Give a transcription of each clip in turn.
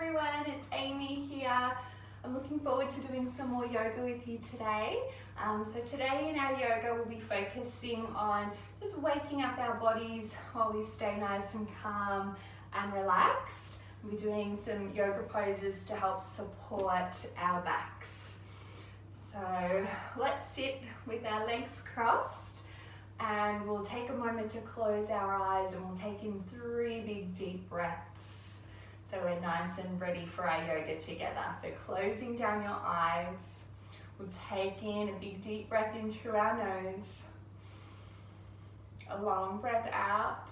everyone, it's Amy here. I'm looking forward to doing some more yoga with you today. So today in our yoga we'll be focusing on just waking up our bodies while we stay nice and calm and relaxed. We'll be doing some yoga poses to help support our backs. So let's sit with our legs crossed and we'll take a moment to close our eyes and we'll take in 3 big deep breaths. So we're nice and ready for our yoga together. So closing down your eyes, we'll take in a big deep breath in through our nose, a long breath out.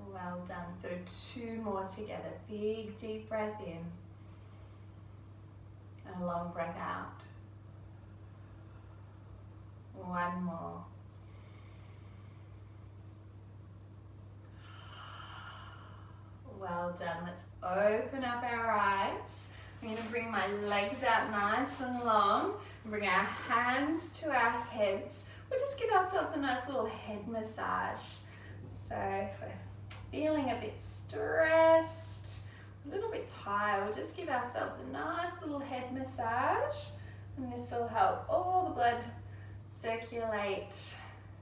Well done. So 2 more together. Big deep breath in, and a long breath out. 1 more. Well done. Let's open up our eyes. I'm going to bring my legs out nice and long. Bring our hands to our heads. We'll just give ourselves a nice little head massage. So if we're feeling a bit stressed, a little bit tired, we'll just give ourselves a nice little head massage. And this will help all the blood circulate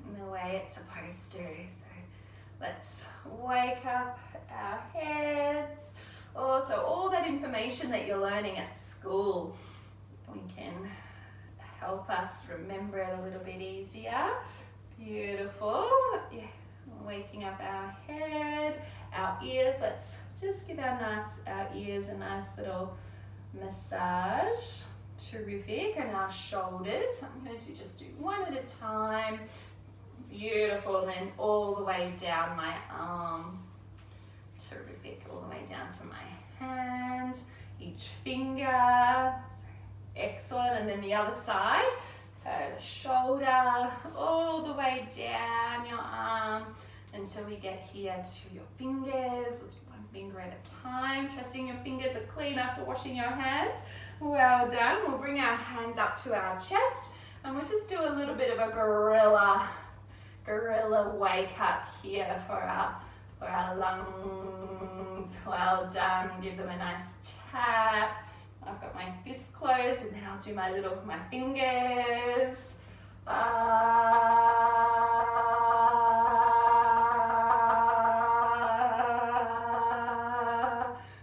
in the way it's supposed to. So let's wake up our heads. Also, all that information that you're learning at school, we can help us remember it a little bit easier. Beautiful. Yeah. Waking up our head, our ears. Let's just give our ears a nice little massage. Terrific. And our shoulders. I'm going to just do 1 at a time. Beautiful. And then all the way down my arm. Terrific. All the way down to my hand, each finger. Excellent. And then the other side. So the shoulder, all the way down your arm until we get here to your fingers. We'll do 1 finger at a time. Trusting your fingers are clean after washing your hands. Well done. We'll bring our hands up to our chest and we'll just do a little bit of a gorilla wake up here for our lungs. Well done. Give them a nice tap. I've got my fists closed and then I'll do my fingers.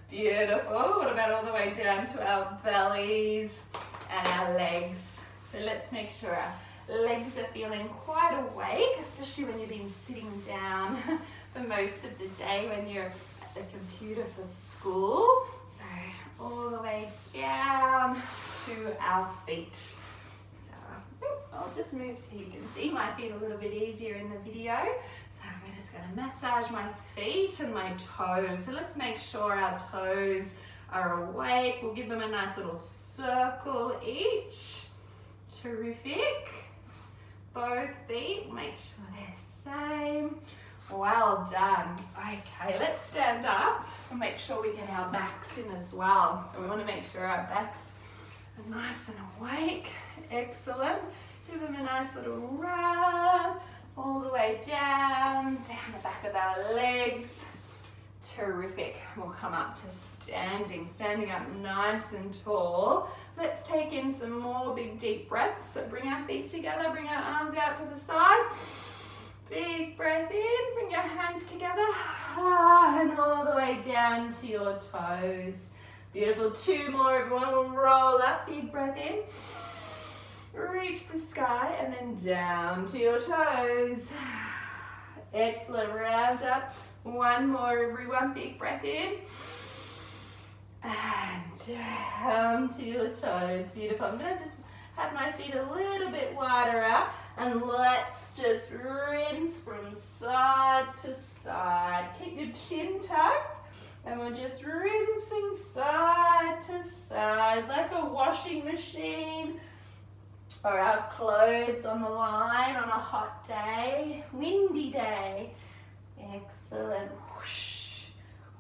Beautiful. What about all the way down to our bellies and our legs? So let's make sure our legs are feeling quite awake, especially when you've been sitting down for most of the day when you're at the computer for school. So all the way down to our feet. So I'll just move so you can see my feet a little bit easier in the video. So I'm just going to massage my feet and my toes. So let's make sure our toes are awake. We'll give them a nice little circle each. Terrific. Both feet, make sure they're same. Well done. Okay, let's stand up and make sure we get our backs in as well. So we want to make sure our backs are nice and awake. Excellent. Give them a nice little rub all the way down the back of our legs. Terrific. We'll come up to standing up nice and tall. Let's take in some more big deep breaths. So bring our feet together, bring our arms out to the side. Big breath in, bring your hands together, and all the way down to your toes. Beautiful. 2 more, everyone. We'll roll up, big breath in. Reach the sky and then down to your toes. Excellent. Round up. 1 more, everyone. Big breath in. And down to your toes. Beautiful. I'm going to just have my feet a little bit wider out. And let's just rinse from side to side. Keep your chin tucked. And we're just rinsing side to side like a washing machine. Or our clothes on the line on a hot day, windy day. Excellent. Whoosh,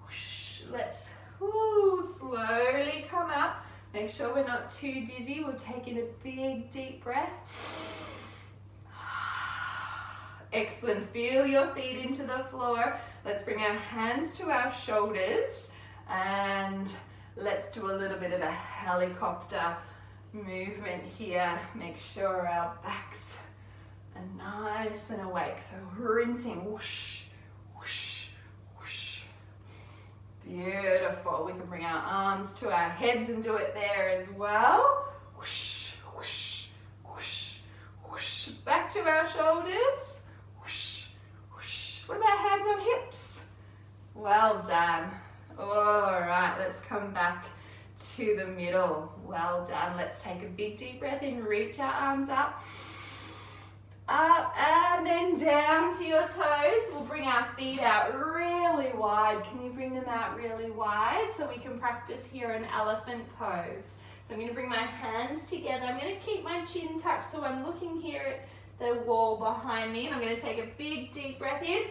whoosh. Let's slowly come up. Make sure we're not too dizzy. We'll take in a big deep breath. Excellent. Feel your feet into the floor. Let's bring our hands to our shoulders and let's do a little bit of a helicopter movement here. Make sure our backs are nice and awake. So rinsing, whoosh, whoosh, whoosh. Beautiful. We can bring our arms to our heads and do it there as well. Whoosh, whoosh, whoosh, whoosh. Back to our shoulders. Whoosh, whoosh. What about hands on hips? Well done. All right, let's come back to the middle. Well done. Let's take a big deep breath in. Reach our arms up. Up and then down to your toes. We'll bring our feet out really wide. Can you bring them out really wide so we can practice here an elephant pose? So I'm going to bring my hands together. I'm going to keep my chin tucked so I'm looking here at the wall behind me. And I'm going to take a big deep breath in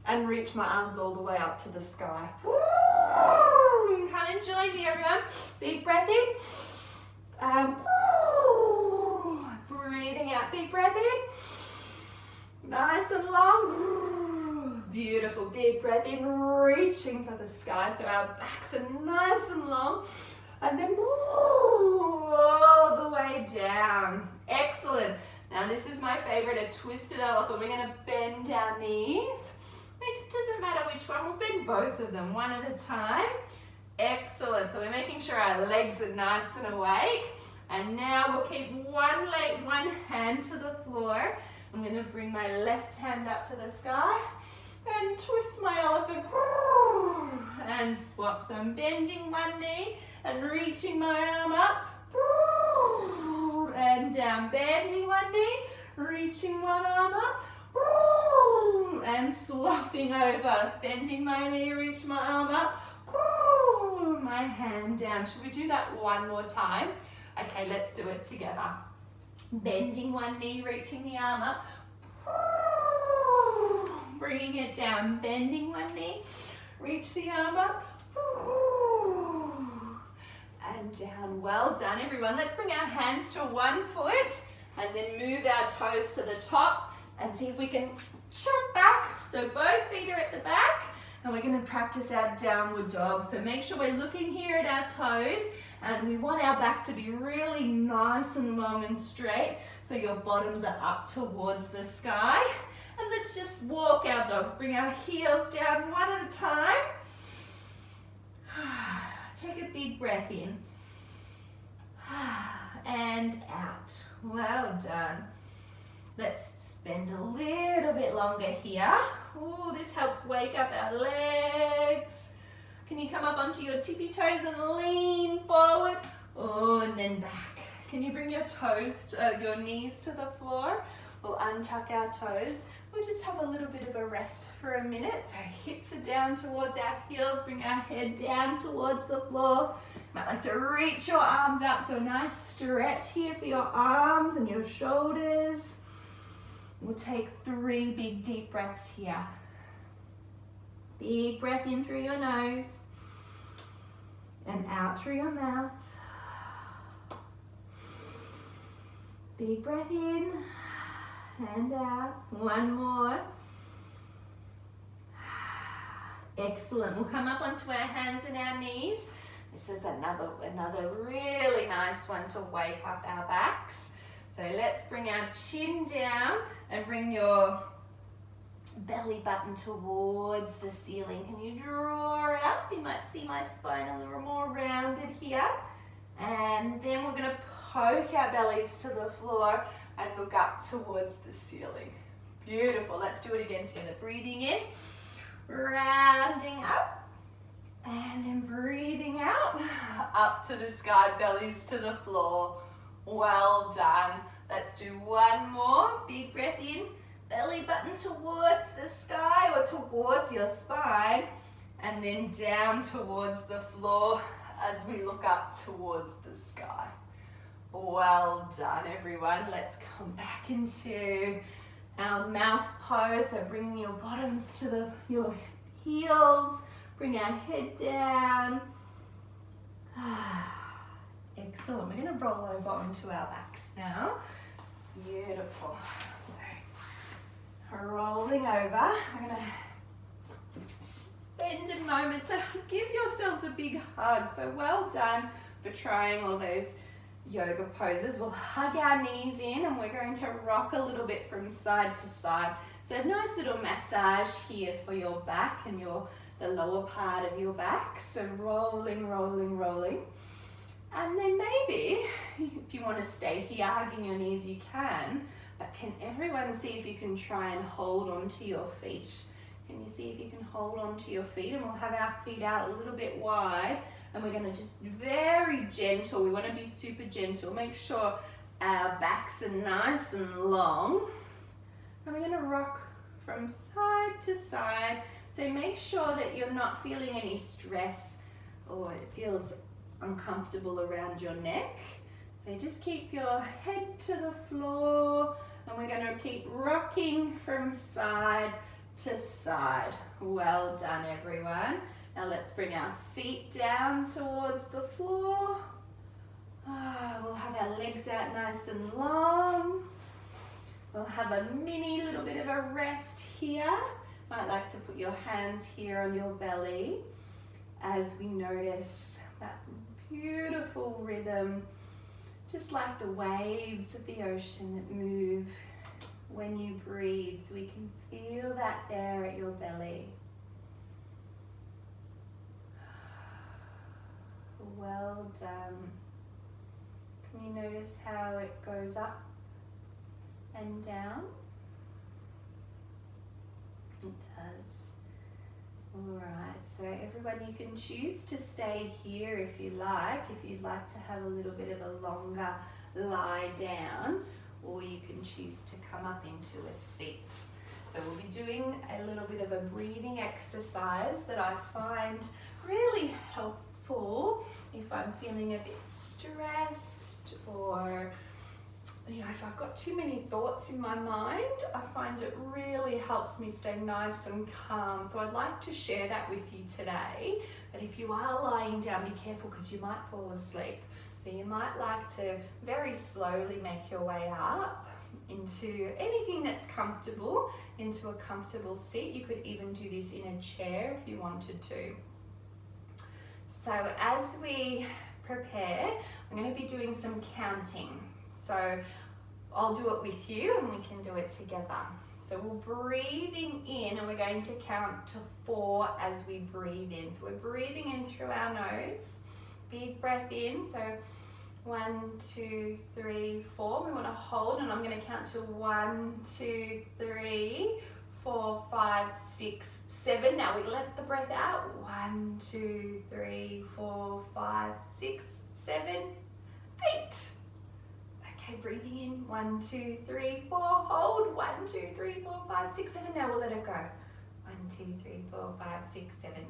and reach my arms all the way up to the sky. Come and join me, everyone. Big breath in. Breathing out, big breath in. Nice and long. Beautiful, big breath in, reaching for the sky so our backs are nice and long. And then all the way down. Excellent. Now this is my favorite, a twisted elephant. We're going to bend our knees. It doesn't matter which one, we'll bend both of them one at a time. Excellent. So we're making sure our legs are nice and awake. And now we'll keep one leg, one hand to the floor. I'm going to bring my left hand up to the sky and twist my elephant and swap. So I'm bending one knee and reaching my arm up and down. Bending one knee, reaching one arm up and swapping over. Bending my knee, reach my arm up, my hand down. Should we do that one more time? Okay, let's do it together. Bending one knee, reaching the arm up, bringing it down. Bending one knee, reach the arm up, and down. Well done, everyone. Let's bring our hands to one foot and then move our toes to the top and see if we can jump back. So both feet are at the back and we're going to practice our downward dog. So make sure we're looking here at our toes and we want our back to be really nice and long and straight so your bottoms are up towards the sky. And let's just walk our dogs. Bring our heels down one at a time. Take a big breath in and out. Well done. Let's spend a little bit longer here. Oh, this helps wake up our legs. Can you come up onto your tippy toes and lean forward? Oh, and then back. Can you bring your toes, your knees to the floor? We'll untuck our toes. We'll just have a little bit of a rest for a minute. So hips are down towards our heels. Bring our head down towards the floor. You might like to reach your arms up. So a nice stretch here for your arms and your shoulders. We'll take 3 big deep breaths here. Big breath in through your nose and out through your mouth. Big breath in and out. One more. Excellent. We'll come up onto our hands and our knees. This is another really nice one to wake up our backs. So let's bring our chin down and bring your belly button towards the ceiling. Can you draw it up? You might see my spine a little more rounded here. And then we're going to poke our bellies to the floor and look up towards the ceiling. Beautiful. Let's do it again together. Breathing in, rounding up, and then breathing out, up to the sky, bellies to the floor. Well done. Let's do one more. Big breath in, belly button towards the sky or towards your spine, and then down towards the floor as we look up towards the sky. Well done, everyone. Let's come back into our mouse pose. So bringing your bottoms to your heels, bring our head down. Excellent. We're going to roll over onto our backs now. Beautiful. So, rolling over. I'm gonna spend a moment to give yourselves a big hug. So well done for trying all those yoga poses. We'll hug our knees in and we're going to rock a little bit from side to side. So a nice little massage here for your back and the lower part of your back. So rolling, rolling, rolling. And then maybe, if you want to stay here hugging your knees, you can. But can everyone see if you can try and hold onto your feet? Can you see if you can hold onto your feet? And we'll have our feet out a little bit wide. And we're going to just very gentle. We want to be super gentle. Make sure our backs are nice and long. And we're going to rock from side to side. So make sure that you're not feeling any stress or it feels uncomfortable around your neck. So just keep your head to the floor and we're going to keep rocking from side to side. Well done, everyone. Now let's bring our feet down towards the floor. We'll have our legs out nice and long. We'll have a mini little bit of a rest here. Might like to put your hands here on your belly as we notice that beautiful rhythm, just like the waves of the ocean that move when you breathe. So we can feel that there at your belly. Well done. Can you notice how it goes up and down? It does. Alright, so everyone, you can choose to stay here if you like, if you'd like to have a little bit of a longer lie down, or you can choose to come up into a seat. So we'll be doing a little bit of a breathing exercise that I find really helpful if I'm feeling a bit stressed or if I've got too many thoughts in my mind. I find it really helps me stay nice and calm. So I'd like to share that with you today. But if you are lying down, be careful because you might fall asleep. So you might like to very slowly make your way up into anything that's comfortable, into a comfortable seat. You could even do this in a chair if you wanted to. So as we prepare, I'm going to be doing some counting. So I'll do it with you and we can do it together. So we're breathing in and we're going to count to 4 as we breathe in. So we're breathing in through our nose. Big breath in. So 1, 2, 3, 4. We want to hold and I'm going to count to 1, 2, 3, 4, 5, 6, 7. Now we let the breath out. 1, 2, 3, 4, 5, 6, 7, 8. Okay, breathing in, 1, 2, 3, 4, hold, 1, 2, 3, 4, 5, 6, 7, now we'll let it go. 1, 2, 3, 4, 5, 6, 7, 8.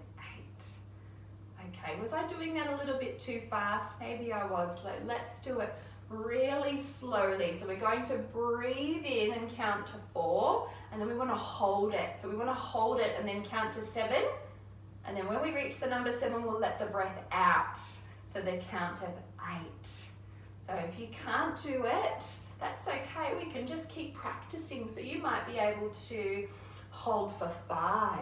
Okay, was I doing that a little bit too fast? Maybe I was. Let's do it really slowly. So we're going to breathe in and count to 4, and then we want to hold it. So we want to hold it and then count to 7, and then when we reach the number 7, we'll let the breath out for the count of 8. So if you can't do it, that's okay. We can just keep practicing. So you might be able to hold for 5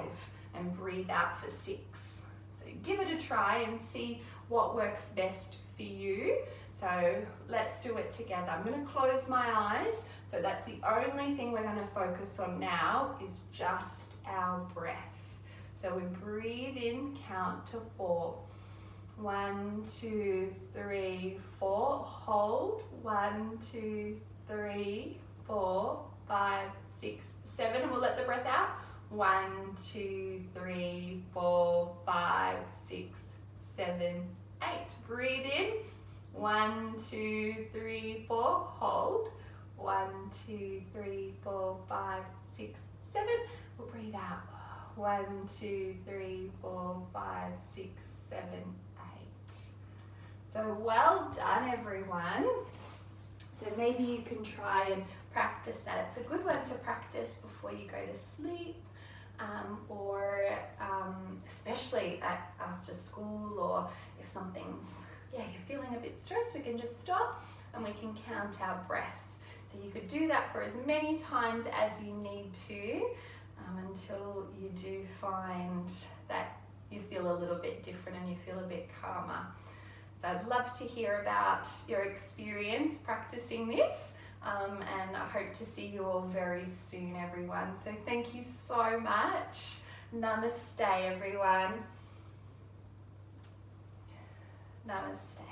and breathe out for 6. So give it a try and see what works best for you. So let's do it together. I'm going to close my eyes. So that's the only thing we're going to focus on now is just our breath. So we breathe in, count to 4. 1, 2, 3, 4. Hold. 1, 2, 3, 4, 5, 6, 7. And we'll let the breath out. 1, 2, 3, 4, 5, 6, 7, 8. Breathe in. 1, 2, 3, 4. Hold. 1, 2, 3, 4, 5, 6, 7. We'll breathe out. 1, 2, 3, 4, 5, 6, 7, 8. So well done, everyone. So maybe you can try and practice that. It's a good one to practice before you go to sleep, or especially after school, or if something's, you're feeling a bit stressed, we can just stop and we can count our breath. So you could do that for as many times as you need to until you do find that you feel a little bit different and you feel a bit calmer. So I'd love to hear about your experience practicing this, and I hope to see you all very soon, everyone. So thank you so much. Namaste, everyone. Namaste.